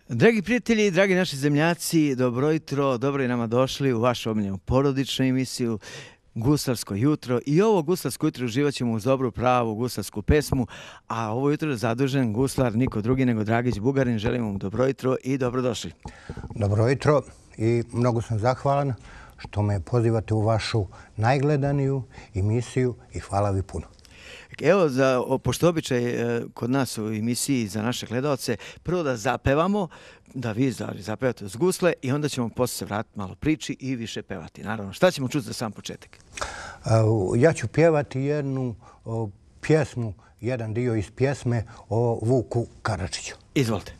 Dragi prijatelji, dragi naši zemljaci, dobro jutro, dobro i nama došli u vašu omiljenu porodičnu emisiju Guslarsko jutro. I ovo guslarsko jutro uživat ćemo uz dobru pravu guslarsku pesmu, a ovo jutro je zadužen guslar niko drugi nego Dragić Bugarin. Želimo mu dobro jutro i dobrodošli. Dobro jutro i mnogo sam zahvalan što me pozivate u vašu najgledaniju emisiju i hvala vi puno. Evo, pošto običaj kod nas u emisiji za naše gledalce, prvo da zapevamo, da vi zapevate uz gusle i onda ćemo posle se vratiti malo priči i više pevati. Naravno, šta ćemo čuti za sam početak? Ja ću pjevati jednu pjesmu, jedan dio iz pjesme o Vuku Karadžiću. Izvolite.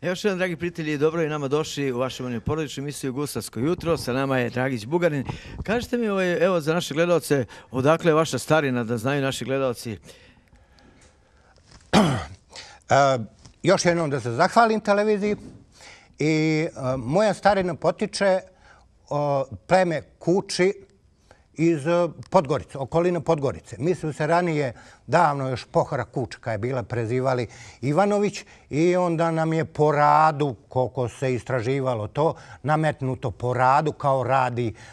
Još jedan, dragi prijatelji, dobro i nama došli u vašu porodičnu emisiju Guslarsko jutro. Sa nama je Dragić Bugarin. Kažite mi, evo, za naše gledalce, odakle je vaša starina, da znaju naši gledalci? Još jednom da se zahvalim televiziji i moja starina potiče pleme Kuči iz Podgorice, okoline Podgorice. Mi smo se ranije, davno još pohora Kučka je bila, prezivali Ivanović i onda nam je po radu, koliko se istraživalo to, nametnuto po radu kao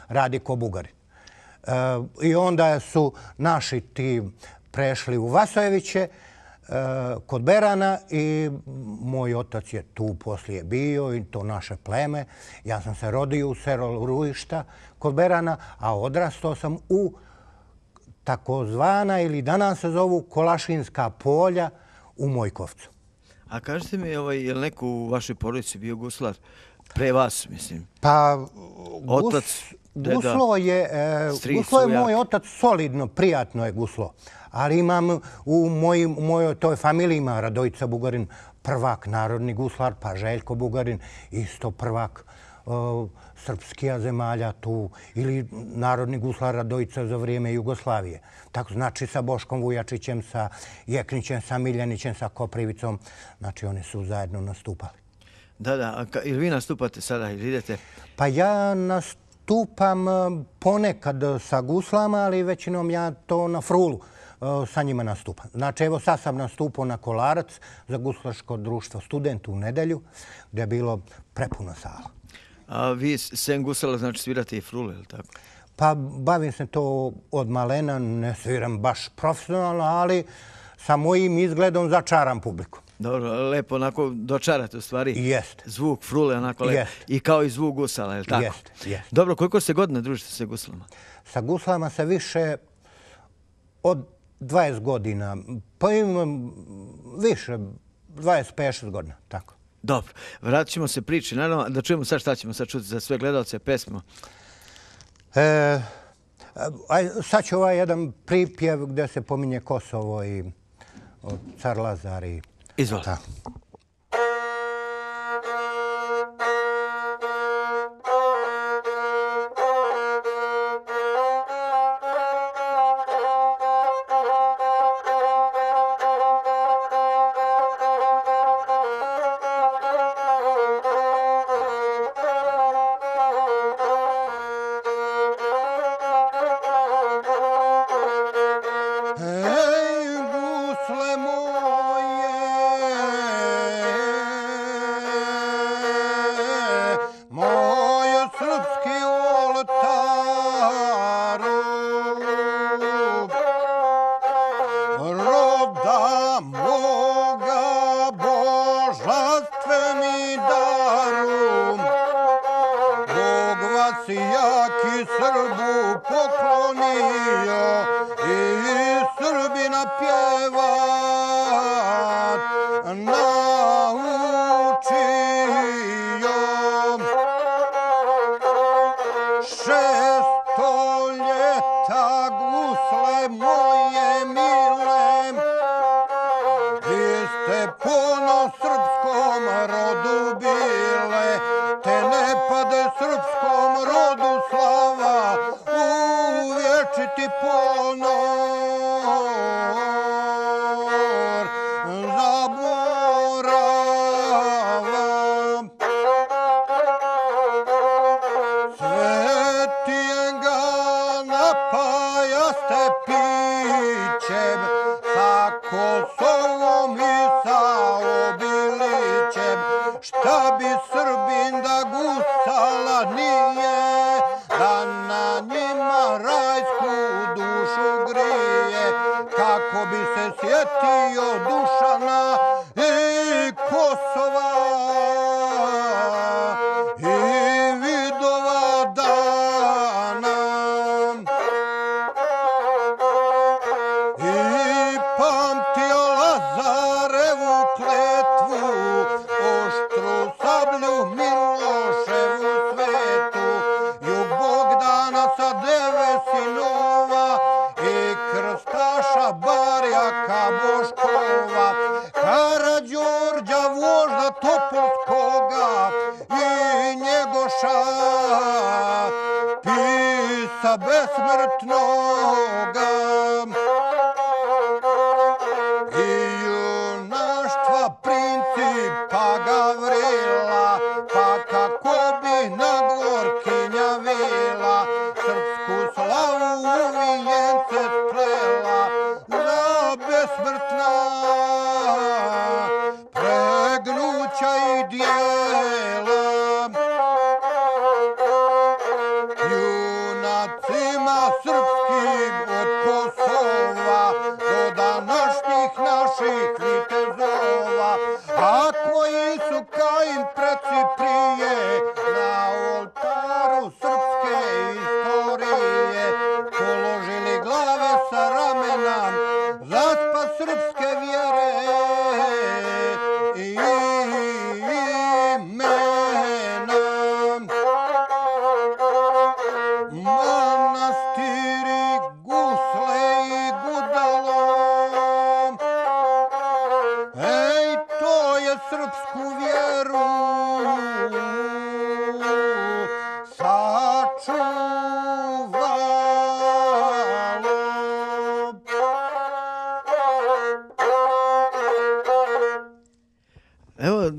radi ko Bugarin. I onda su naši ti prešli u Vasojeviće kod Berana i moj otac je tu poslije bio i to naše pleme. Ja sam se rodio u selu Rujišta kod Berana, a odrastao sam u takozvana ili danas se zovu Kolašinska polja u Mojkovcu. A kažete mi, je li neko u vašoj porodici bio guslar pre vas, mislim? Pa, otac, guslo je moj otac solidno, prijatno je guslo. Ali imam u mojoj toj familiji ima Radojica Bugarin, prvak narodni guslar, pa Željko Bugarin, isto prvak srpskija zemalja tu, ili narodni guslar Radojica za vrijeme Jugoslavije. Tako znači sa Boškom Vujačićem, sa Jeknićem, sa Miljanićem, sa Koprivicom, znači oni su zajedno nastupali. Da, ili vi nastupate sada ili idete? Pa ja nastupam ponekad sa guslama, ali većinom ja to na frulu sa njima nastupam. Znači, evo sad sam nastupao na Kolarac za guslaško društvo Student u nedelju, gdje je bilo prepuno sala. A vi sem gusala, znači svirate i frule, ili tako? Pa bavim se to od malena, ne sviram baš profesionalno, ali sa mojim izgledom začaram publiku. Dobro, lepo onako dočarate u stvari. Jest. Zvuk frule onako lepo. I kao i zvuk gusala, je li tako? Jest. Dobro, koliko se godina družite sa guslama? Sa guslama se više od 20 godina, pa imam više, 25 godina, tako. Dobro, vratit ćemo se priči, naravno, da čujemo sad šta ćemo sad čuti za sve gledalce pesmu. Sad ću ovaj jedan pripjev gdje se pominje Kosovo i car Lazar i... Izvolite. Pa kako bi na Gorkinja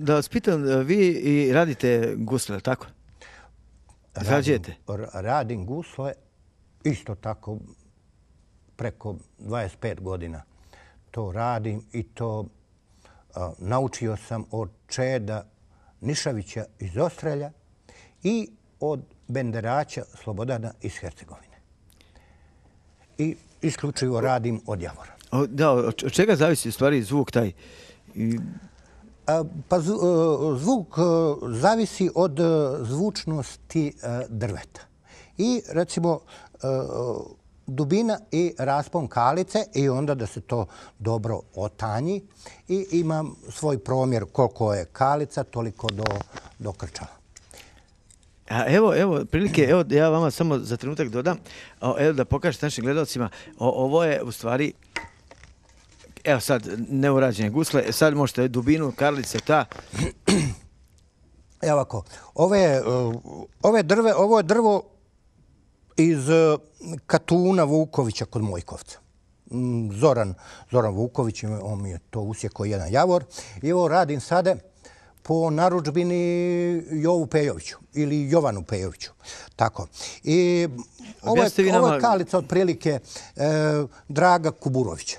da vas pitam, vi i radite gusle, tako? Izrađujete? Radim gusle isto tako preko 25 godina. To radim i to naučio sam od Čeda Nišavića iz Ostrelja i od benderača Slobodana iz Hercegovine. I isključivo radim od javora. Da, od čega zavisi u stvari zvuk taj? Pa zvuk zavisi od zvučnosti drveta. I recimo dubina i raspon kalice i onda da se to dobro otanji i imam svoj promjer koliko je kalica, toliko do krčala. A evo, prilike, evo ja vama samo za trenutak dodam, evo da pokažete našim gledalcima, ovo je u stvari, evo sad, neurađene gusle, sad možete dubinu, karlice, ta. Evo ovako, ovo je drvo iz Katuna Vukovića kod Mojkovca. Zoran Vuković, on mi je to usjekao jedan javor. I ovo radim sada po narudžbini Jovu Pejoviću ili Jovanu Pejoviću. Tako. I ovo je kalica otprilike Draga Kuburovića.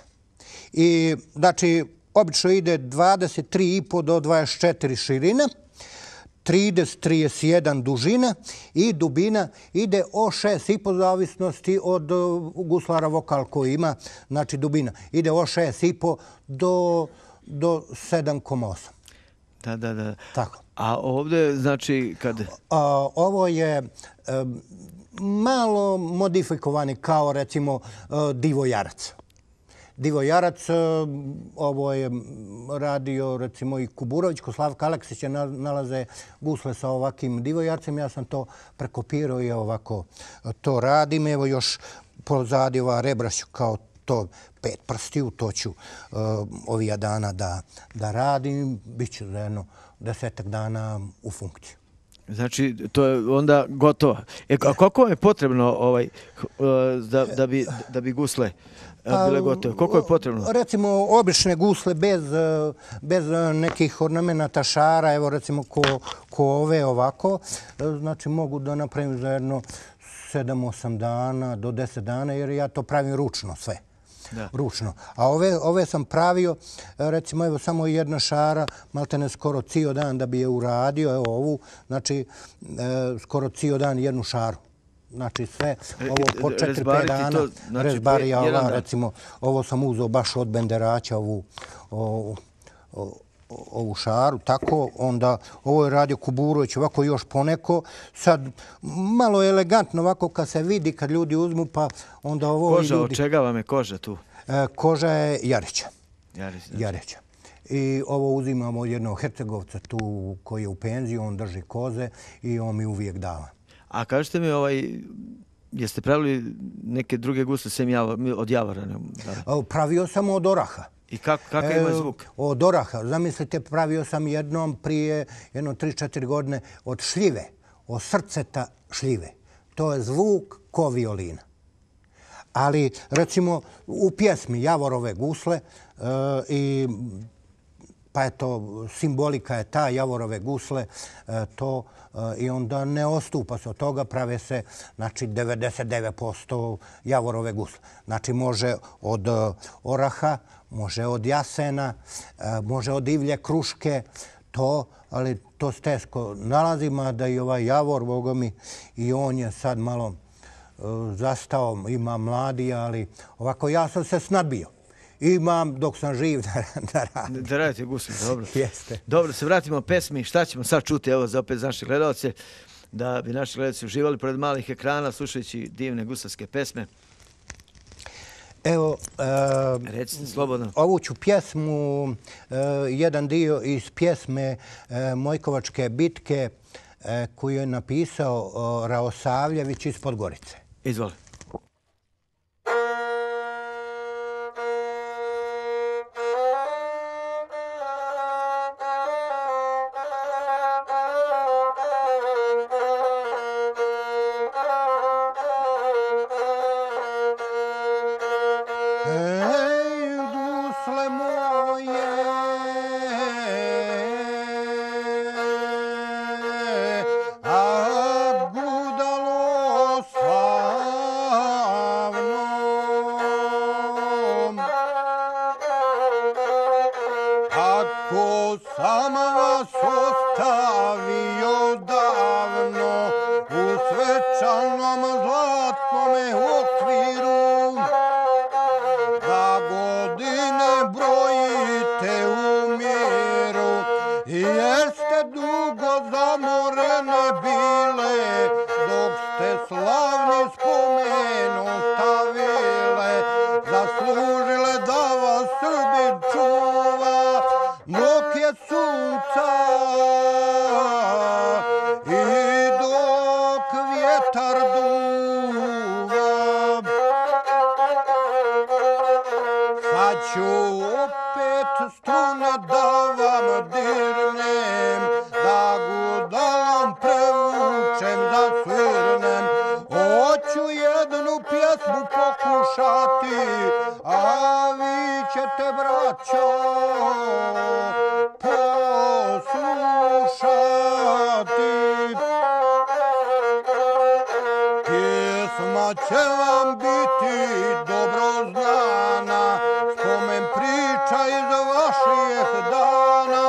I znači, obično ide 23,5 do 24 širina, 30-31 dužina i dubina ide o 6,5 zavisnosti od guslara vokal koji ima. Znači dubina ide o 6,5 do 7,8. Da. Tako. A ovdje znači kad... Ovo je malo modifikovani kao recimo Divojarac. Divojarac, ovo je radio recimo i Kuburović, kod Slavka Aleksića nalaze gusle sa ovakvim Divojarcem. Ja sam to prekopirao i ovako to radim. Evo još pozadi ova rebrašću kao to 5 prstiju, to ću ovih dana da radim. Biće za jedno 10 dana u funkciji. Znači, to je onda gotovo. A koliko je potrebno da bi gusle bile gotove? Koliko je potrebno? Recimo, obične gusle bez nekih ornamenata šara, evo recimo ko ove ovako, znači mogu da napravim za jedno 7-8 dana do 10 dana, jer ja to pravim ručno sve. Ručno. A ove sam pravio, recimo evo samo jedna šara, maltene skoro cijel dan da bi je uradio, evo ovu, znači skoro cijel dan jednu šaru. Znači sve, ovo po 4-5 dana, rezbarija ova, recimo, ovo sam uzeo baš od benderača, ovu šaru, tako, onda ovo je radio Kuburović, ovako još poneko, sad malo elegantno ovako kad se vidi, kad ljudi uzmu, pa onda ovo... Koža, od čega vam je koža tu? Koža je Jareća. I ovo uzimamo od jednog Hercegovca tu koji je u penziji, on drži koze i on mi uvijek dava. A kažete mi, jeste pravili neke druge gusle sem od javora? Pravio sam od oraha. I kakav ima zvuk? Od oraha. Zamislite, pravio sam jednom prije 3-4 godine od šljive, od srceta šljive. To je zvuk ko violina. Ali, recimo, u pjesmi Javorove gusle, pa eto, simbolika je ta Javorove gusle, to i onda ne ostupa se od toga, prave se, znači, 99% Javorove gusle. Znači, može od oraha, može od jasena, može od divlje kruške, ali to se teško nalazi, mada i ovaj Javor, boga mi, i on je sad malo zastao, ima mladi, ali ovako ja sam se snadbio. Imam dok sam živ da radim. Da radite gusle, dobro. Jeste. Dobro, se vratimo pesmi. Šta ćemo sad čuti, evo, za opet naše gledalce, da bi naši gledalci uživali pored malih ekrana, slušajući divne gusarske pesme. Evo, recite slobodno. Ovu ću pjesmu, jedan dio iz pjesme Mojkovačke bitke koju je napisao Raosavljević iz Podgorice. Izvoli. slavni spomen ostavile, zaslužile da vas Srbin čuva, dok je sunca i dok vjetar duva. Sad ću opet strune da vam dirnem, da gudalom prevučem, da svirnem. Hoću jednu pjesmu pokušati, a vi ćete, braćo, poslušati. Pjesma će vam biti dobro znana, spomen priča iz vaših dana,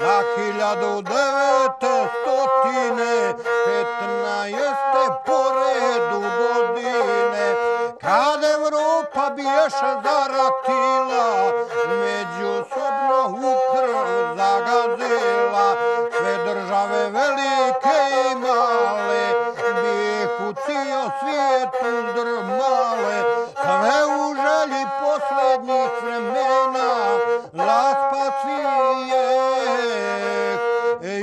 na 1915. po redu godine, kad Evropa biješe zaratila, međusobno u krv zagazila, sve države velike i male, bih u cijel svijet uzdrmale, sve u želji posljednjih vremena, za spas svijeh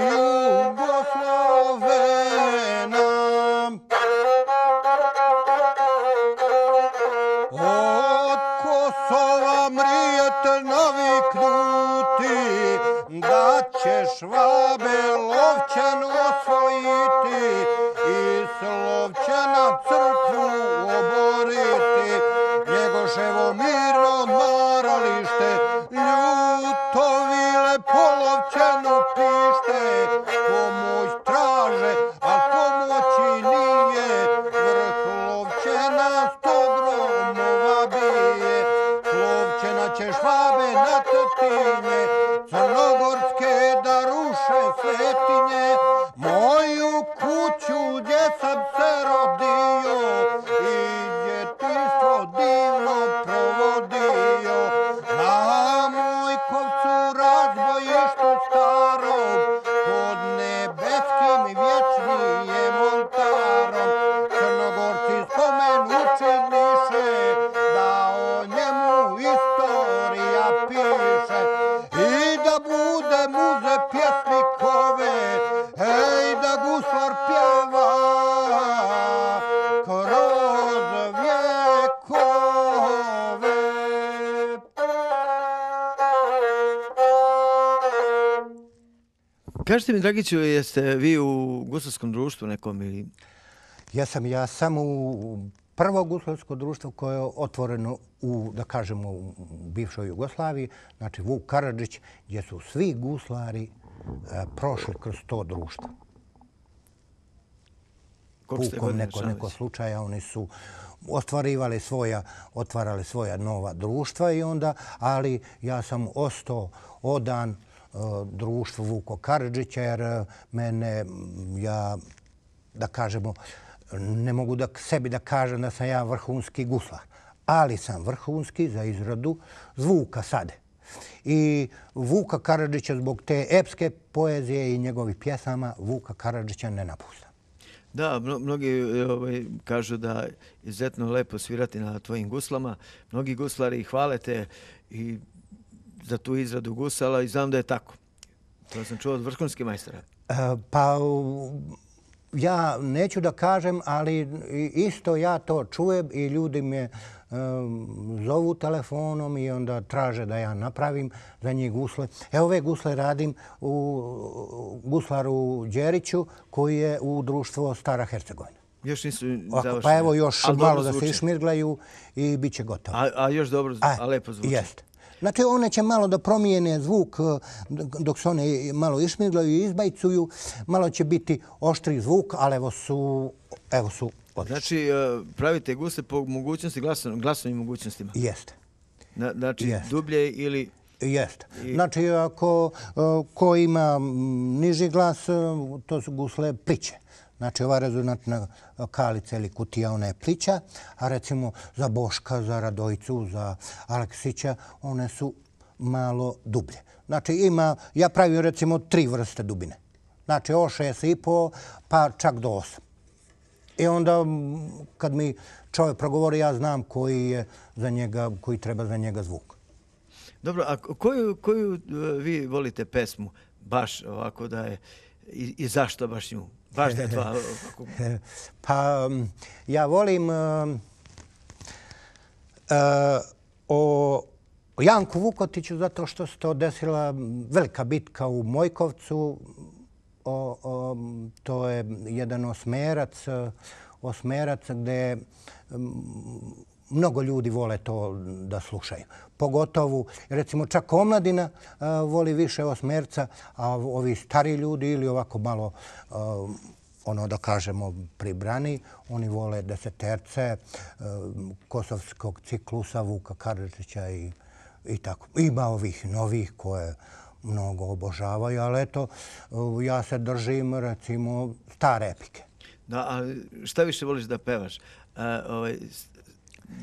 Jugoslovena. Od Kosova mrijete naviknuti, da će Švabe Lovćen osvojiti i Slovćena crkvu oboriti. Njegoševo mirno odmaralište, Ljutovile po Lovćenu pište, pomoć traže, a pomoći nije, vrh Lovćena 100 gromova bije. Slovćena će Švabe na Cetinje, crnogorske da ruše svetinje, moju kuću gdje sam se rodio i djetinjstvo divno provodio. Na Mojkovcu razbojištu starom, pod nebeskim vječnijem oltarom, Crnogorci spomen učiniše, da o njemu istorija piše. I da bude muze pjesnikove, hej da guslar pjeva kroz vjekove. Kažite mi, Dragiću, jeste vi u guslarskom društvu nekom ili... Ja sam u prvo guslarsko društvo koje je otvoreno u, da kažemo, u bivšoj Jugoslaviji, znači Vuk Karadžić, gdje su svi guslari prošli kroz to društvo. Pukom neko slučaja, oni su otvarali svoja nova društva i onda, ali ja sam ostao odan društvu Vuko Karadžića, jer mene, da kažemo, ne mogu sebi da kažem da sam ja vrhunski guslar, ali sam vrhunski za izradu zvuka sade. I Vuka Karadžića zbog te epske poezije i njegovih pjesama Vuka Karadžića ne napuštam. Da, mnogi kažu da je izuzetno lepo svirati na tvojim guslama. Mnogi guslari hvale te i za tu izradu gusala i znam da je tako. To sam čuo od vrhunskih majstora. Pa ja neću da kažem, ali isto ja to čujem i ljudi me zovu telefonom i onda traže da ja napravim za njih gusle. Evo ove gusle radim u guslaru Đeriću koji je u društvo Stara Hercegovina. Još nisu završene. Pa evo još malo da se išmirglaju i bit će gotovo. A još dobro, a lepo zvuči. Jeste. Znači one će malo da promijene zvuk dok se one malo išmirglaju i izbajcuju. Malo će biti oštri zvuk, ali evo su odlični. Znači pravite gusle po mogućnosti glasovnim mogućnostima? Jeste. Znači dublje ili... Jeste. Znači ko ima niži glas, to su gusle pliće. Znači ova rezonantna kalica ili kutija, ona je plića, a recimo za Boška, za Radojicu, za Aleksića, one su malo dublje. Znači ja pravim recimo 3 vrste dubine. Znači od 6,5 pa čak do 8. I onda kad mi čovjek progovori, ja znam koji treba za njega zvuk. Dobro, a koju vi volite pesmu baš ovako da je i zašto baš nju? Baš da je tva... Pa ja volim o Janku Vukotiću zato što se to desila velika bitka u Mojkovcu. To je jedan osmerac gdje mnogo ljudi vole to da slušaju. Pogotovo, recimo, čak omladina voli više osmerca, a ovi stari ljudi ili ovako malo, da kažemo, pribrani, oni vole deseterce, Kosovskog ciklusa, Vuka Karadžića i tako. Ima ovih novih koje mnogo obožavaju, ali eto, ja se držim, recimo, stare epike. Da, a šta više voliš da pevaš?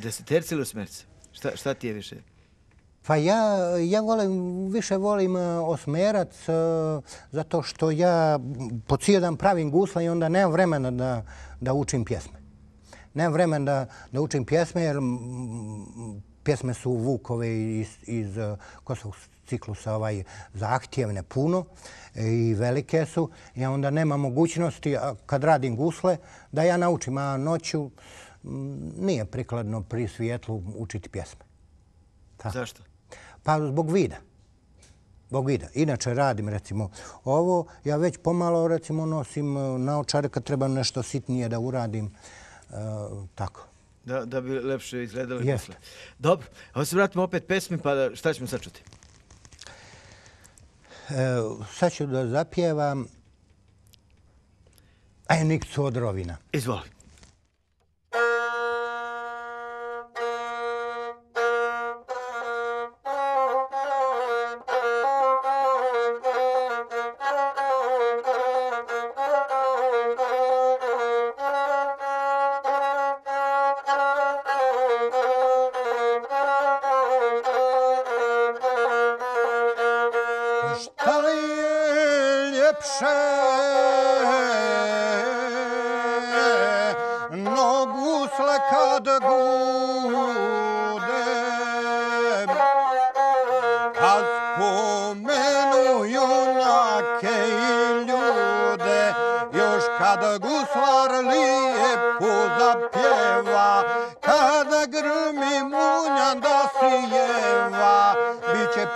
Deseterce ili osmerce? Šta ti je više? Pa ja više volim osmerac zato što ja po cijel dan pravim gusla i onda nemam vremena da učim pjesme. Nemam vremena da učim pjesme jer pjesme su Vukove iz Kosovskog ciklusa zahtjevne puno i velike su i onda nema mogućnosti kad radim gusle da ja naučim, a noću nije prikladno pri svijetlu učiti pjesme. Zašto? Pa zbog vida. Inače radim recimo ovo, ja već pomalo recimo nosim naočare kad treba nešto sitnije da uradim. Tako. Da bi lepše izgledali gusle. Dobro, a se vratimo opet pesmi, pa šta ćemo sad čuti? Sad ću da zapjevam Nikcu od Rovina. Izvoli.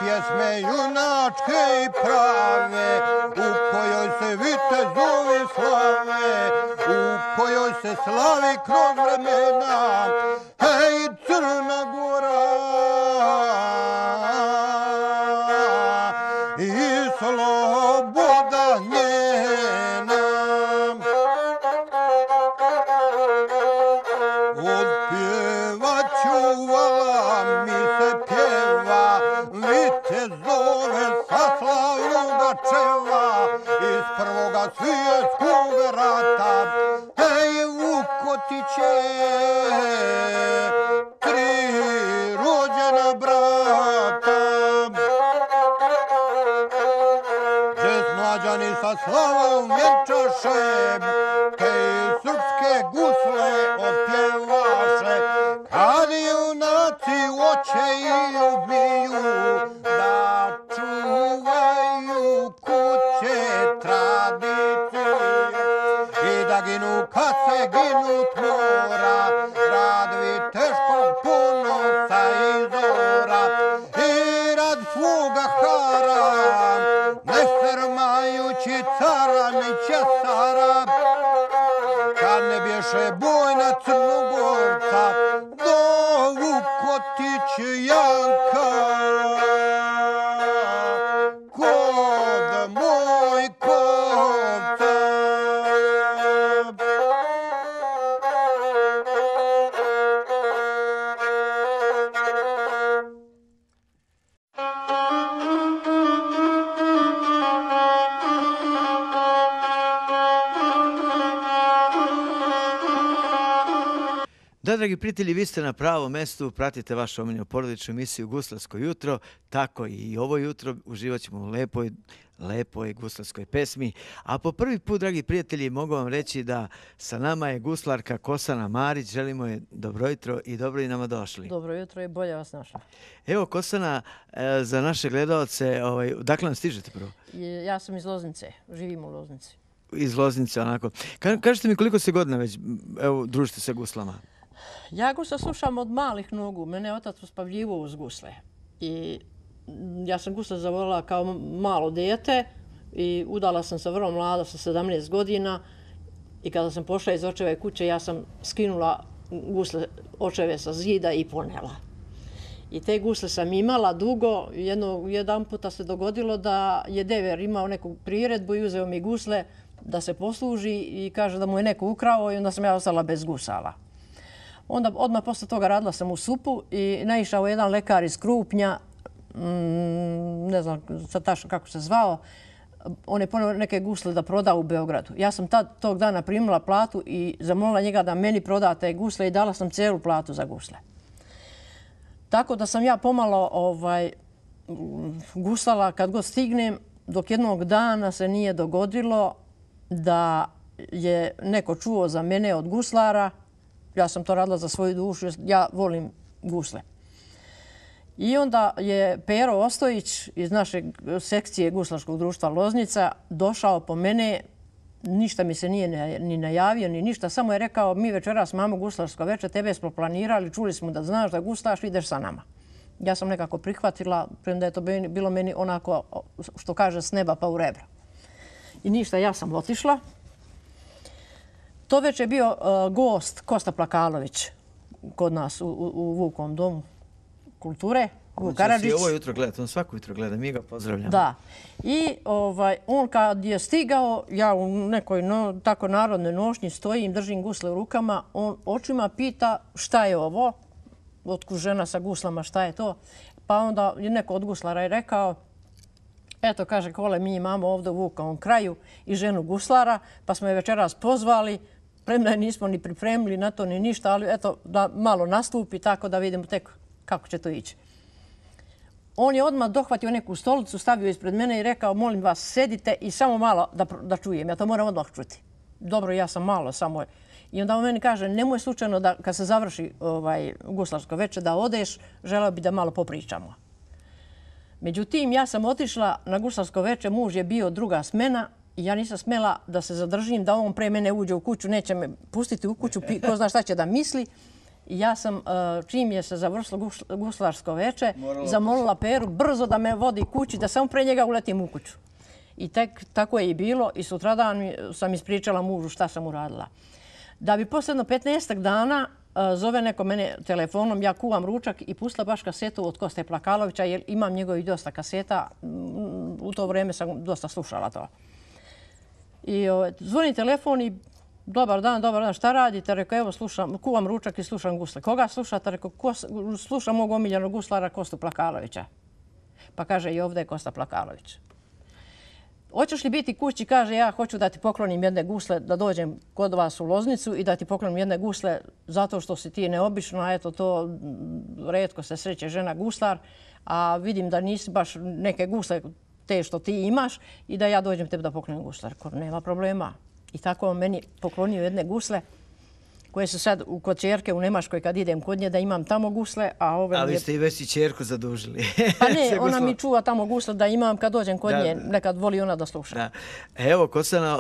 Pjesme junačke i prave, u kojoj se vitezovi slave, u kojoj se slavi kroz vremena, hej Crna Gora i sloboda njena. Otpjevat ću vala mi se pjeva, vitezove sa slavnoga čela iz Prvoga svjetskog rata. Hej Vukotiće, tri rođena brata. Čest mlađani sa slavom vjenčaše, hej srpske gusle otpjevaše, kad junaci oče i ubiju, da čuvaju kuće tradiciju i da ginu kad se ginut mora, rad viteškog ponosa i zora i rad svoga hara, ne srmajući cara ni česara, kad ne bješe boj na crnu Da, dragi prijatelji, vi ste na pravom mestu, pratite vašu omiljenu porodičnu emisiju Guslarsko jutro, tako i ovo jutro uživat ćemo u lepoj guslarskoj pesmi. A po prvi put, dragi prijatelji, mogu vam reći da sa nama je guslarka Kosana Marić, želimo je dobro jutro i dobro i nama došli. Dobro jutro i bolje vas našla. Evo Kosana, za naše gledalce, dakle nam stižete prvo? Ja sam iz Loznice, živim u Loznici. Iz Loznice, onako. Kažete mi koliko se godina već družite sa guslama? Ja gusle slušam od malih nogu. Mene je otac uspavljivao uz gusle. I ja sam gusle zavolila kao malo dijete i udala sam se vrlo mlada sa 17 godina. I kada sam pošla iz očeve kuće, ja sam skinula gusle očeve sa zida i ponela. I te gusle sam imala dugo. Jedan puta se dogodilo da je dever imao neku priredbu i uzeo mi gusle da se posluži i kaže da mu je neko ukrao i onda sam ja ostala bez gusala. Onda odmah posle toga radila sam u SUP-u i naišao jedan lekar iz Krupnja, ne znam sad tačno kako se zvao, on je poneo neke gusle da proda u Beogradu. Ja sam tog dana primila platu i zamolila njega da meni proda te gusle i dala sam cijelu platu za gusle. Tako da sam ja pomalo guslala kad god stignem, dok jednog dana se nije dogodilo da je neko čuo za mene od guslara. Ja sam to radila za svoju dušu, ja volim gusle. I onda je Pero Ostojić iz naše sekcije Guslarskog društva Loznica došao po mene, ništa mi se nije ni najavio, ni ništa, samo je rekao mi večeras imamo guslarsko večer, tebe smo planirali, čuli smo da znaš da guslaš, ideš sa nama. Ja sam nekako prihvatila, premda je to bilo meni onako, što kaže, s neba pa u rebra. I ništa, ja sam otišla. To već je bio gost Kosta Plakalović kod nas u Vukovom domu kulture, Vuk Karadžić. On će ovo jutro gledati, on svako jutro gleda, mi ga pozdravljamo. Da. I on kad je stigao, ja u nekoj tako narodnoj nošnji stojim, držim gusle u rukama, on očima pita šta je ovo, otkud žena sa guslama, šta je to. Pa onda je neko od guslara je rekao, eto, kaže Kole, mi imamo ovdje u Vukovom kraju i ženu guslara, pa smo je večeras pozvali, premda je nismo ni pripremili na to ni ništa, ali eto, da malo nastupi tako da vidimo tek kako će to ići. On je odmah dohvatio neku stolicu, stavio ispred mene i rekao, molim vas, sedite i samo malo da čujem. Ja to moram odmah čuti. Dobro, ja sam malo samo. I onda on meni kaže, nemoj slučajno da kad se završi guslarsko večer da odeš, želeo bi da malo popričamo. Međutim, ja sam otišla na guslarsko večer, muž je bio druga smena i ja nisam smjela da se zadržim, da on pre mene uđe u kuću, neće me pustiti u kuću, ko zna šta će da misli. I ja sam, čim je se završilo guslarsko večer, zamolila Peru brzo da me vodi kući, da samo pre njega uletim u kuću. I tako je i bilo i sutradan sam ispričala mužu šta sam uradila. Da bi posljedno 15 dana zove neko mene telefonom, ja kuvam ručak i pustila baš kasetu od Koste Plakalovića jer imam njegovih dosta kaseta. U to vrijeme sam dosta slušala to. I zvoni telefon i dobar dan, šta radite? Rekao, evo kuvam ručak i slušam gusle. Koga slušate? Rekao, slušam mog omiljenog guslara Kostu Plakalovića. Pa kaže, i ovdje je Kosta Plakalović. Hoćeš li biti kući? Kaže, ja hoću da ti poklonim jedne gusle, da dođem kod vas u Loznicu i da ti poklonim jedne gusle zato što si ti neobična. Eto, to retko se sreće žena guslar, a vidim da nisi baš neke gusle te što ti imaš i da ja dođem tebi da poklonim gusle. Rekao, nema problema. I tako on meni poklonio jedne gusle koje su sad kod ćerke u Nemačkoj kad idem kod nje da imam tamo gusle. A vi ste i već i ćerku zadužili. Pa ne, ona mi čuva tamo gusle da imam kad dođem kod nje. Nekad voli ona da sluša. Evo, Kosana,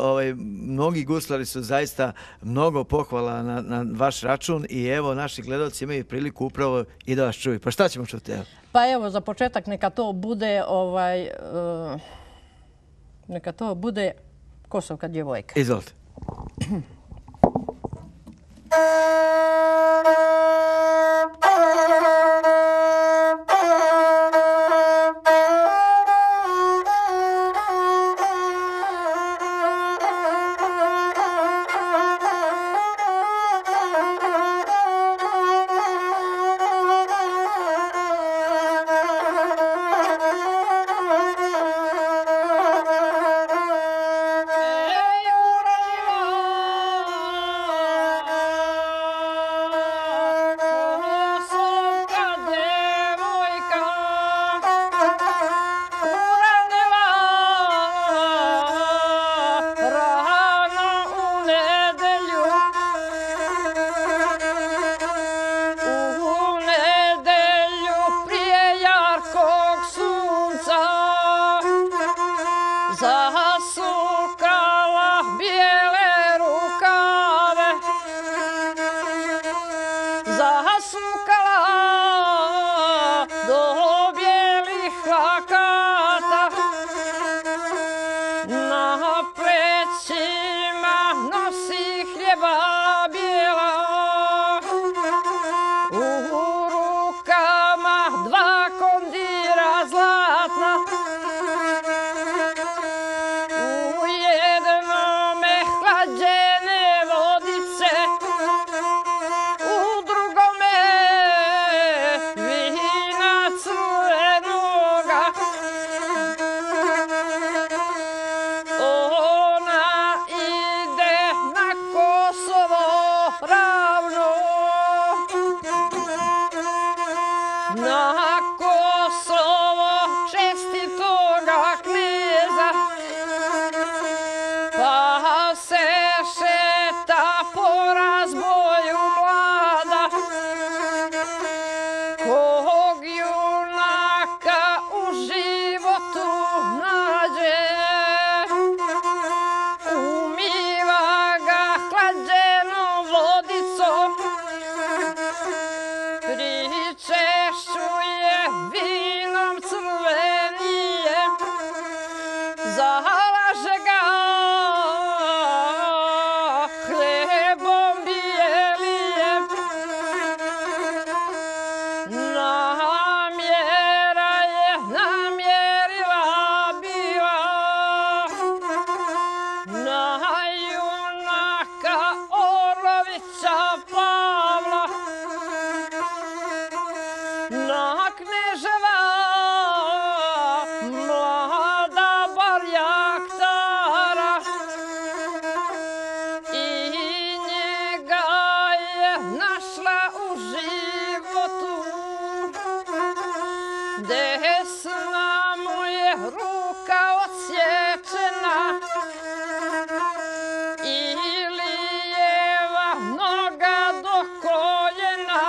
mnogi guslari su zaista mnogo pohvala na vaš račun i evo, naši gledalci imaju priliku upravo i da vas čuju. Pa šta ćemo čuti? Pa evo, za početak neka to bude Kosovka djevojka. Izvolite. zasukala do bijelih lakata. Na plećima nosi hljeba bijela, u rukama 2 kondira zlatna. U jednome hlađene vodice, u drugome vina crvenoga. Ona ide na Kosovo ravno, na Kosovo čestitoga kneza, pa se šeta po razboju mlada, kog junaka u životu nađe. Umiva ga hlađenom vodicom, pričešćuje vinom crvenijem, zalaže ga hljebom bijelijem. Namjera je namjerila bila na junaka Orlovića Pavla, na kneževa mlada barjaktara, i njega je našla u životu. Desna mu je ruka odsječena i lijeva noga do koljena.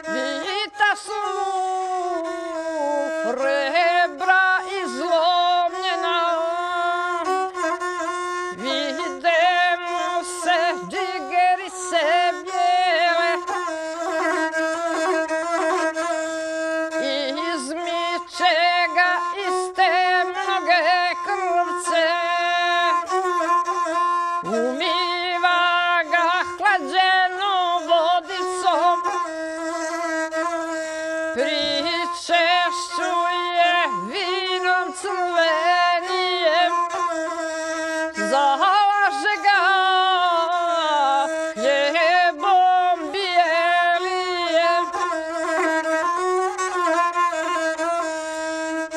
Vita su mu rebra izlomljena, vide mu se džigerice bijele, izmiče ga iz te mnoge krvce. Umiva ga hlađenom vodicom, pričešćuje vinom crvenijem, zalaže ga hljebom bijelijem.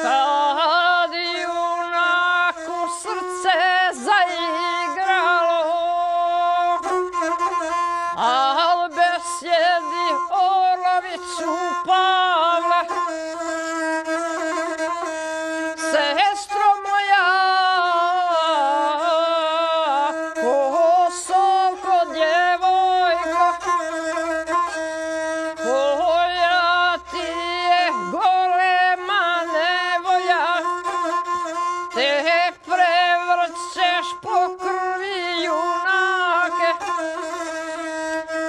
Kad junaku srce zaigralo, al besjedi Orloviću Pavla, sestro moja, Kosovko djevojko, koja ti je golema nevolja, te prevrćeš po krvi junake,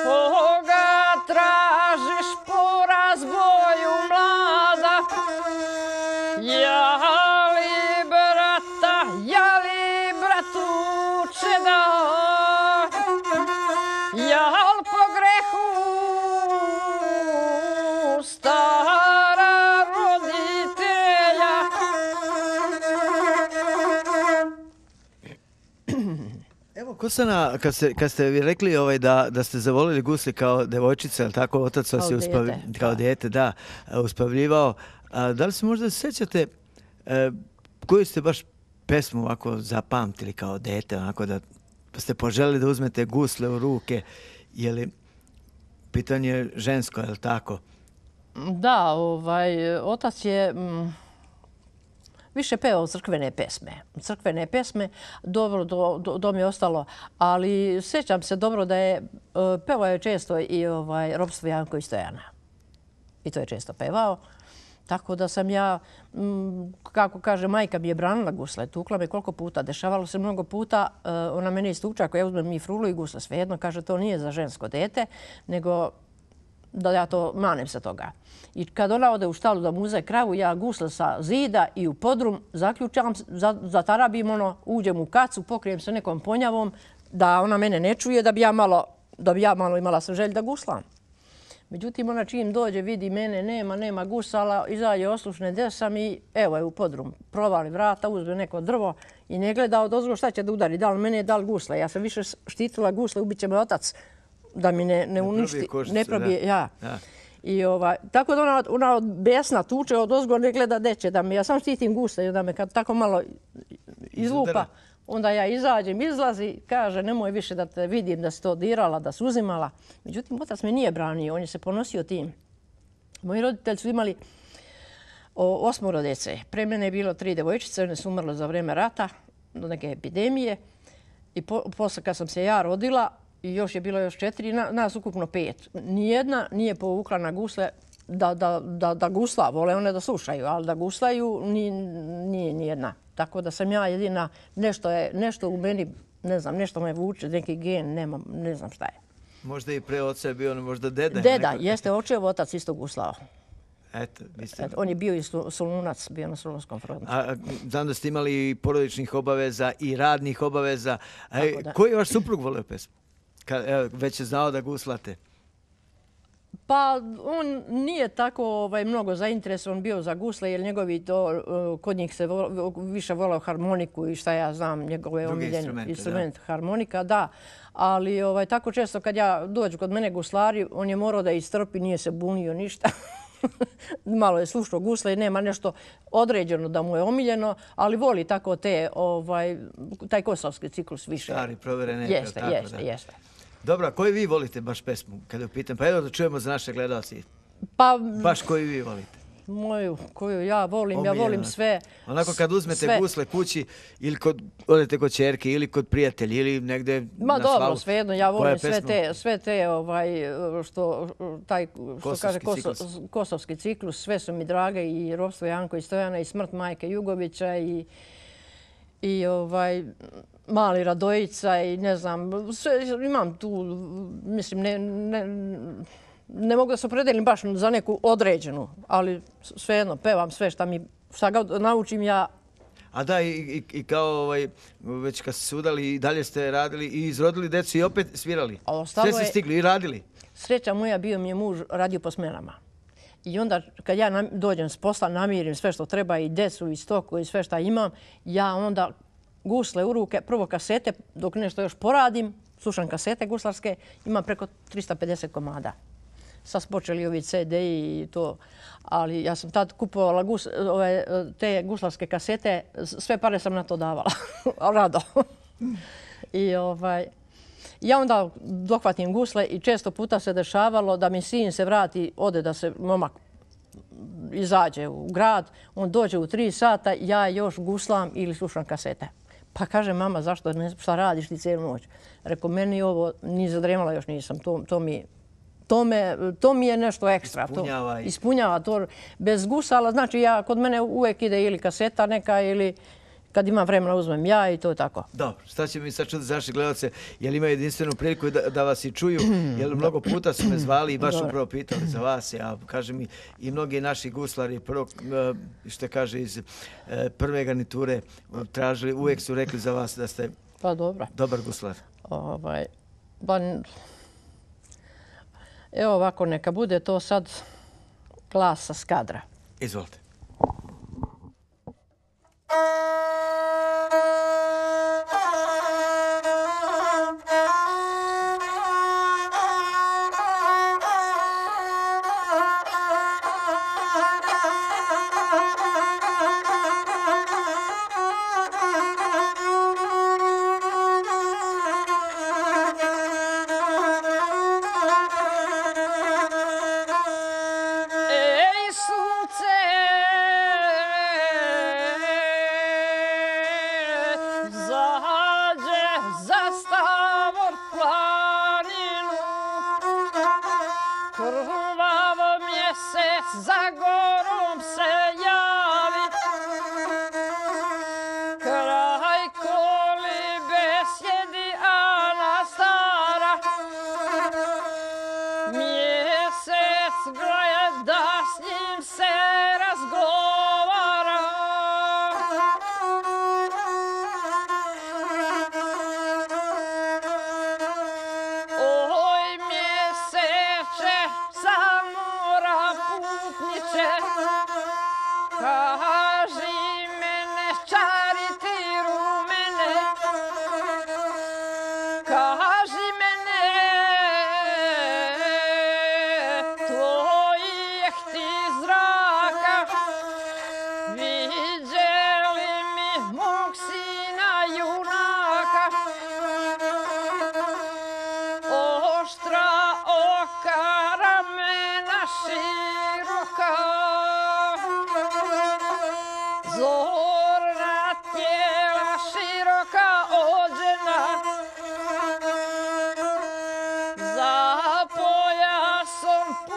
koga tražiš po razboju mlada. Jali brata, jali bratučeda, jal po grehu stara roditelja. Evo, Kosana, kad ste vi rekli da ste zavolili gusli kao devojčica, je li tako, otac vas je kao dijete, da, uspavljivao. Da li se možda sjećate koju ste baš pesmu ovako zapamtili kao dijete, onako da ste poželili da uzmete gusle u ruke? Je li pitanje žensko, je li tako? Da, otac je više pevao crkvene pesme. Crkvene pesme, dobro, do mi je ostalo, ali sjećam se dobro da je pevao je često i Ropstvo Janko i Stojana. I to je često pevao. Tako da sam ja, kako kaže, majka mi je branila gusle. Tukla me koliko puta. Dešavalo se mnogo puta. Ona mene istuča, ako ja uzmem i frulu i gusle, svejedno, kaže, to nije za žensko dete, nego da ja to manem se toga. I kad ona ode u štalu da muze kravu, ja gusle sa zida i u podrum zaključam, zatarabim uđem u kacu, pokrijem se nekom ponjavom, da ona mene ne čuje, da bi ja malo imala sam želj da guslam. Međutim, ona čim dođe, vidi mene, nema gusala, izađe oslušne gdje sam i evo je u podrum. Provali vrata, uzme neko drvo i ne gleda odozgo šta će da udari, da li mene, da li gusle. Ja sam više štitila gusle, ubit će me otac da mi ne uništi, ne probije. Ja. I tako da ona besna tuče odozgo, ne gleda gdje će da me, ja sam štitim gusle i onda me kad tako malo izlupa, onda ja izađem, izlazi, kaže nemoj više da te vidim da si to dirala, da si uzimala. Međutim, otac me nije branio, on je se ponosio tim. Moji roditelji su imali 8 djece. Pre mene je bilo 3 devojčice, one su umrle za vrijeme rata, do neke epidemije. I posle kad sam se ja rodila, i još je bilo 4, nas ukupno 5. Nijedna nije povukla na gusle da gusla, vole one da slušaju, ali da guslaju nije nijedna. Tako da sam ja jedina, nešto u meni, ne znam, nešto me vuče, neki gen, ne znam šta je. Možda i pre oca je bio, možda deda. Deda, jeste, očev otac isto guslao. Eto, on je bio i Solunac, bio na Solunskom frontu. Znam da ste imali i porodičnih obaveza i radnih obaveza. Koji je vaš suprug voleo pesmu? Već je znao da guslate. Pa on nije tako mnogo zainteresovan bio za gusle jer njegovi to, kod njih se više volao harmoniku i šta ja znam, njegove omiljeni instrument harmonika, da. Ali tako često kad ja dođu kod mene guslari, on je morao da istrpi, nije se bunio ništa. Malo je slušao gusle i nema nešto određeno da mu je omiljeno, ali voli tako taj kosovski ciklus više. Stari, proverene. Jeste. Dobro, a koji vi volite baš pesmu? Kada pitam, pa evo da čujemo za naše gledalci. Pa, baš koju vi volite? Moju, koju ja volim sve. Onako kad uzmete gusle kući ili odete kod ćerke ili kod prijatelja ili negde na slavu. Ma dobro, svejedno, ja volim sve te što kaže kosovski ciklus, sve su mi drage i Ropstvo Janko i Stojana i Smrt majke Jugovića i Mali Radojica i ne znam, imam tu, mislim, ne mogu da se opredelim baš za neku određenu, ali svejedno pevam sve šta ga naučim ja. A da, i kao već kad ste se udali i dalje ste radili i izrodili decu i opet svirali. Sve ste stigli i radili. Sreća moja, bio mi je muž radio po smenama. I onda kad ja dođem s posla, namirim sve što treba i decu i stoku i sve šta imam, ja onda gusle u ruke, prvo kasete, dok nešto još poradim, slušam kasete guslarske, imam preko 350 komada. Sad su počeli ovi CD-i i to, ali ja sam tad kupovala te guslarske kasete, sve pare sam na to davala, rado. I ja onda dohvatim gusle i često puta se dešavalo da mi sin se vrati, ode da se momak izađe u grad, on dođe u 3 sata, ja još guslam ili slušam kasete. Pa kaže, mama, zašto, šta radiš ti cijelu noć? Rekao, meni ovo, ni zadremala još nisam, to mi je nešto ekstra. Ispunjava to. Bez gusala, znači kod mene uvek ide ili kaseta neka ili kad imam vremena uzmem ja i to je tako. Dobro, šta će mi sad čuti za naše gledalce? Jel imaju jedinstvenu priliku da vas i čuju? Jel mnogo puta su me zvali i baš upravo pitali za vas? Ja, kaže mi, i mnogi naši guslari, što kaže iz prve garniture, tražili, uvijek su rekli za vas da ste dobar guslar. Evo ovako, neka bude to sad glas sa Skadra. Izvolite. Za gorom se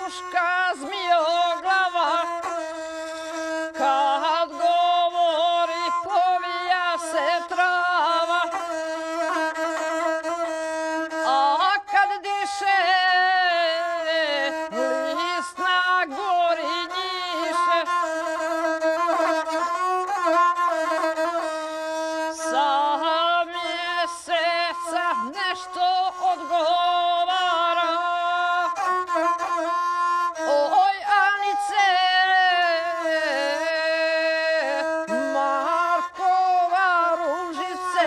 muška zmijoglava, kad govori povija se trava, a kad diše list na gori njiše. Sa mjeseca nešto odgovara. Oj, Anice, Markova ružice,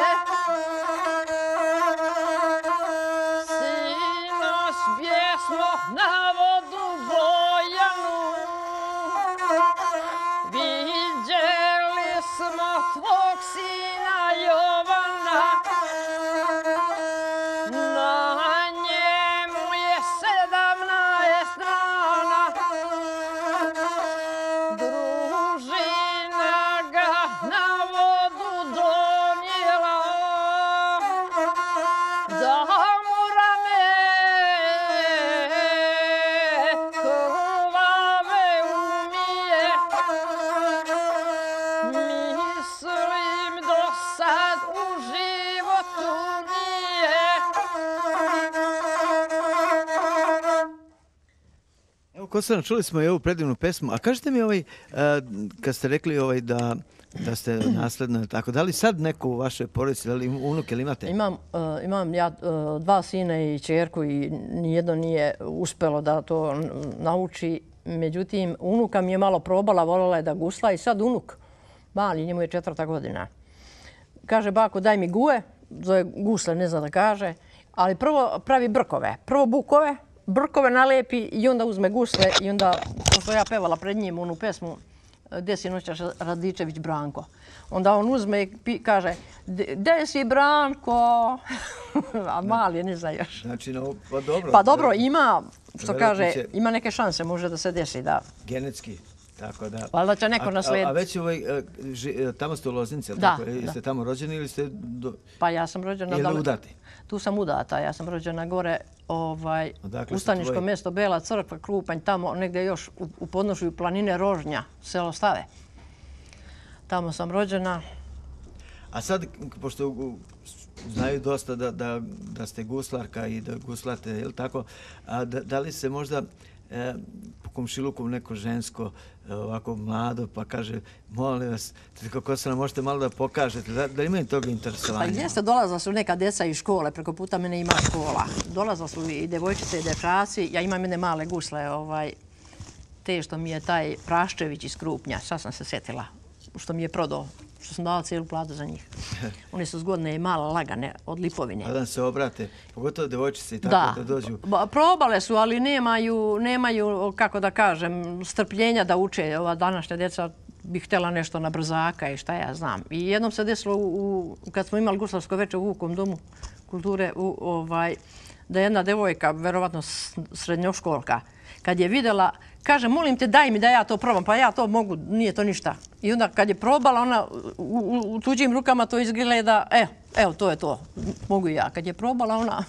sinoć bjesmo na vodu Bojanu, viđeli smo tvog sina Jovana, na njemu je 17 rana, družina ga na vodu donijela, da mu rane krvave umije. Mislim do sad u životu nije. Evo, Kosana, čuli smo i ovu predivnu pesmu, a kažete mi kad ste rekli da ste nasledna, tako, da li sad neko u vašoj porodici, da li unuk ili imate? Imam ja 2 sina i ćerku i nijedno nije uspelo da to nauči. Međutim, unuka mi je malo probala, voljela je da gusla i sad unuk, mali, njemu je 4. godina. Kaže, bako, daj mi guje, zove gusle, ne zna da kaže, ali prvo pravi brkove. Prvo bukove, brkove nalepi i onda uzme gusle i onda, pošto ja pevala pred njim onu pesmu Gde si noćas Radičević Branko. Onda on uzme i kaže, gde si Branko? A mali ne zna još. Znači, pa dobro. Pa dobro, ima, što kaže, ima neke šanse, može da se desi, da. Genetski, tako da. Valjda će neko naslijediti. A već tamo ste u Loznici, Da. Jeste tamo rođeni ili ste... Pa ja sam rođena... Ili udati? Tu sam udata, ja sam rođena gore ustaničko mjesto Bela crkva, Krupanj, tamo negdje još u podnožju planine Rožnja, selo Stave. Tamo sam rođena. A sad, pošto znaju dosta da ste guslarka i da guslate, je li tako, a da li se možda po komšiluku neko žensko ovako mlado pa kaže, molim vas, kako se nam možete malo da pokažete, da imaju toga interesovanja? Pa jeste, dolazila su neka deca iz škole, preko puta mene ima škola. Dolazila su i devojčice i dečaci, ja imam jedne male gusle, te što mi je taj Praščević iz Krupnja, sad sam se sjetila, što mi je prodao, što sam dala cijelu platu za njih. One su zgodne i malo lagane od lipovine. A da se obrate, pogotovo devojčice i tako da dođu. Da, probale su, ali nemaju, kako da kažem, strpljenja da uče. Ova današnja djeca bi htjela nešto na brzaka i šta ja znam. I jednom se desilo, kad smo imali guslarsko večer u Vukom domu kulture, da je jedna devojka, verovatno srednjoškolka, kad je vidjela, kaže, molim te, daj mi da ja to probam, pa ja to mogu, nije to ništa. I onda kad je probala, ona u tuđim rukama to izgleda, evo, to je to, mogu i ja. Kad je probala, ona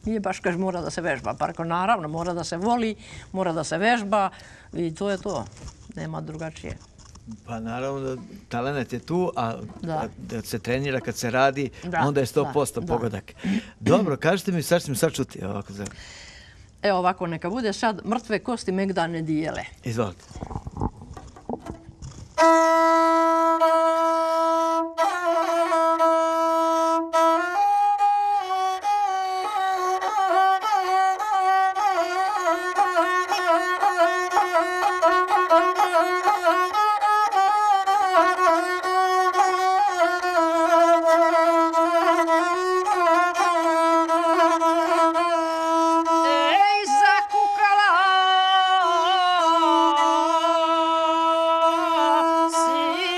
nije baš, kaže, mora da se vežba. Pa rekao, naravno, mora da se voli, mora da se vežba i to je to. Nema drugačije. Pa naravno da talent je tu, a da se trenira kad se radi, onda je 100% pogodak. Dobro, kažete mi, sad ćemo sad čuti ovako za... Evo ovako, neka bude sad mrtve kosti Megda ne dijele. Izvolite. Si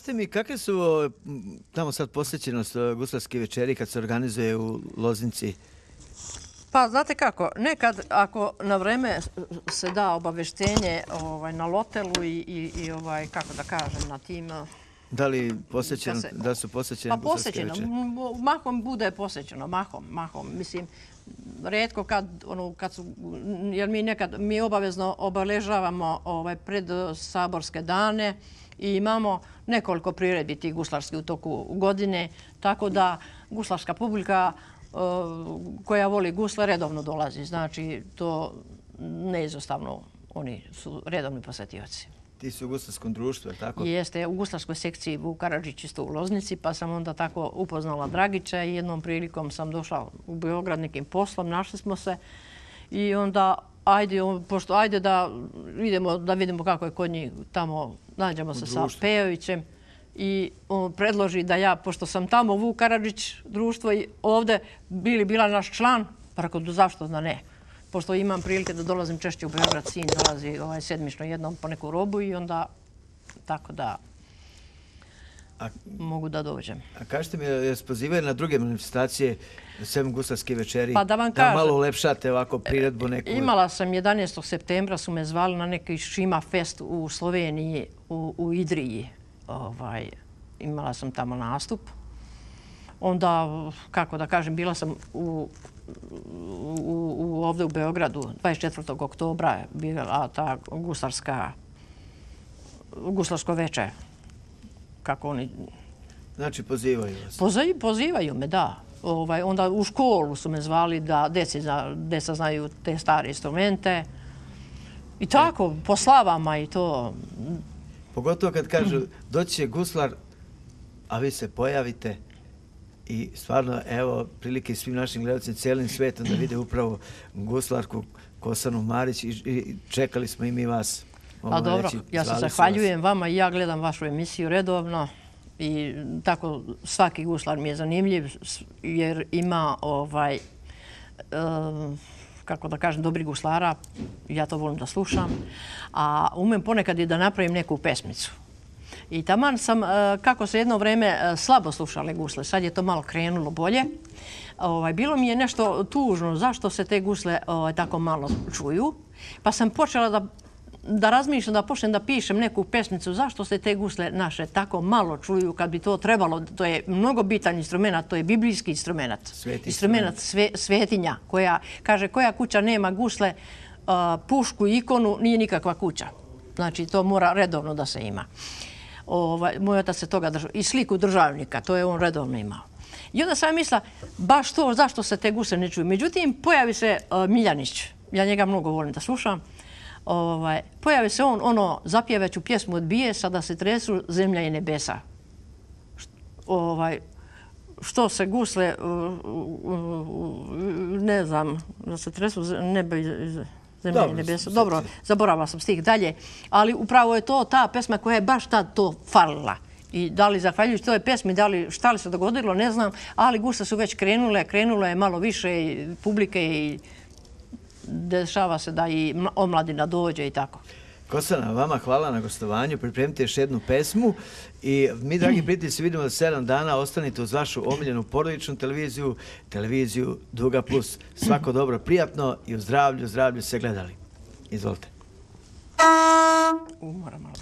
Kažite mi, kakve su tamo sad posjećenost guslarske večeri kad se organizuje u Loznici? Pa, znate kako, nekad ako na vreme se da obaveštenje na lotelu i kako da kažem, na tim... Da li su posjećene pa guslarske večeri? Mahom bude posjećeno, mahom. Mislim, rijetko kad su, jer mi obavezno obeležavamo pred saborske dane i imamo nekoliko priredbi tih guslarskih u toku godine, tako da guslarska publika koja voli gusle redovno dolazi. Znači, to neizostavno, oni su redovni posjetioci. Ti si u guslarskom društvu, je li tako? Jeste, u guslarskoj sekciji Vuk Karadžić isto u Loznici, pa sam onda tako upoznala Dragića i jednom prilikom sam došla u Beograd nekim poslom, našli smo se i onda ajde da vidimo kako je kod njih tamo, nađemo se sa Pejovićem i on predloži da ja, pošto sam tamo Vuk Karadžić društvo i ovdje bila naš član, pa rekao zašto da ne. Pošto imam prilike da dolazim češće u Beograd, sin dolazi sedmično jednom po neku robu i onda tako da mogu da dođem. A kažete mi, jes pozivaju na druge manifestacije sem guslarske večeri? Pa da vam kažem. Da malo ulepšate ovako priredbu neku? Imala sam 11. septembra, su me zvali na neki Šima fest u Sloveniji, u Idriji. Imala sam tamo nastup. Onda, kako da kažem, bila sam ovdje u Beogradu 24. oktobra bila ta guslarsko veče. Kako oni... Znači, pozivaju vas? Pozivaju me, da. Onda u školu su me zvali da deca znaju te stare instrumente. I tako, po slavama i to. Pogotovo kad kažu doći će guslar, a vi se pojavite. I stvarno, evo, prilike svim našim gledalcima cijelim svijetom da vide upravo guslarku Kosanu Marić i čekali smo i mi vas. Pa dobro, ja se zahvaljujem vama i ja gledam vašu emisiju redovno i tako svaki guslar mi je zanimljiv jer ima kako da kažem, dobri guslara, ja to volim da slušam, a umem ponekad i da napravim neku pesmicu. I taman sam, kako se jedno vrijeme slabo slušale gusle, sad je to malo krenulo bolje. Bilo mi je nešto tužno zašto se te gusle tako malo čuju, pa sam počela da razmišljam, da počnem da pišem neku pesmicu zašto se te gusle naše tako malo čuju kad bi to trebalo. To je mnogo bitan instrument, to je biblijski instrument. Instrument svetinja koja kaže koja kuća nema gusle, pušku i ikonu nije nikakva kuća. Znači to mora redovno da se ima. Moj otac se toga držao. I sliku državnika, to je on redovno imao. I onda sam mislila, baš to, zašto se te gusle ne čuju. Međutim, pojavi se Miljanić. Ja njega mnogo volim da slušam. Pojavi se on, zapjevaću pjesmu od bijesa da se tresu zemlja i nebesa. Što se gusle, ne znam, da se tresu neba i zemlja i nebesa. Dobro, zaboravila sam stih dalje. Ali upravo je to ta pesma koja je baš tad to falila. I da li zahvaljujući toj pesmi, šta li se dogodilo, ne znam, ali gusle su već krenulo je malo više publike i dešava se da i omladina dođe i tako. Kosana, vama hvala na gostovanju. Pripremite još jednu pesmu i mi, dragi prijatelji, se vidimo za 7 dana. Ostanite uz vašu omiljenu porodičnu televiziju, televiziju Duga Plus. Svako dobro, prijatno i u zdravlju se gledali. Izvolite. Moram malo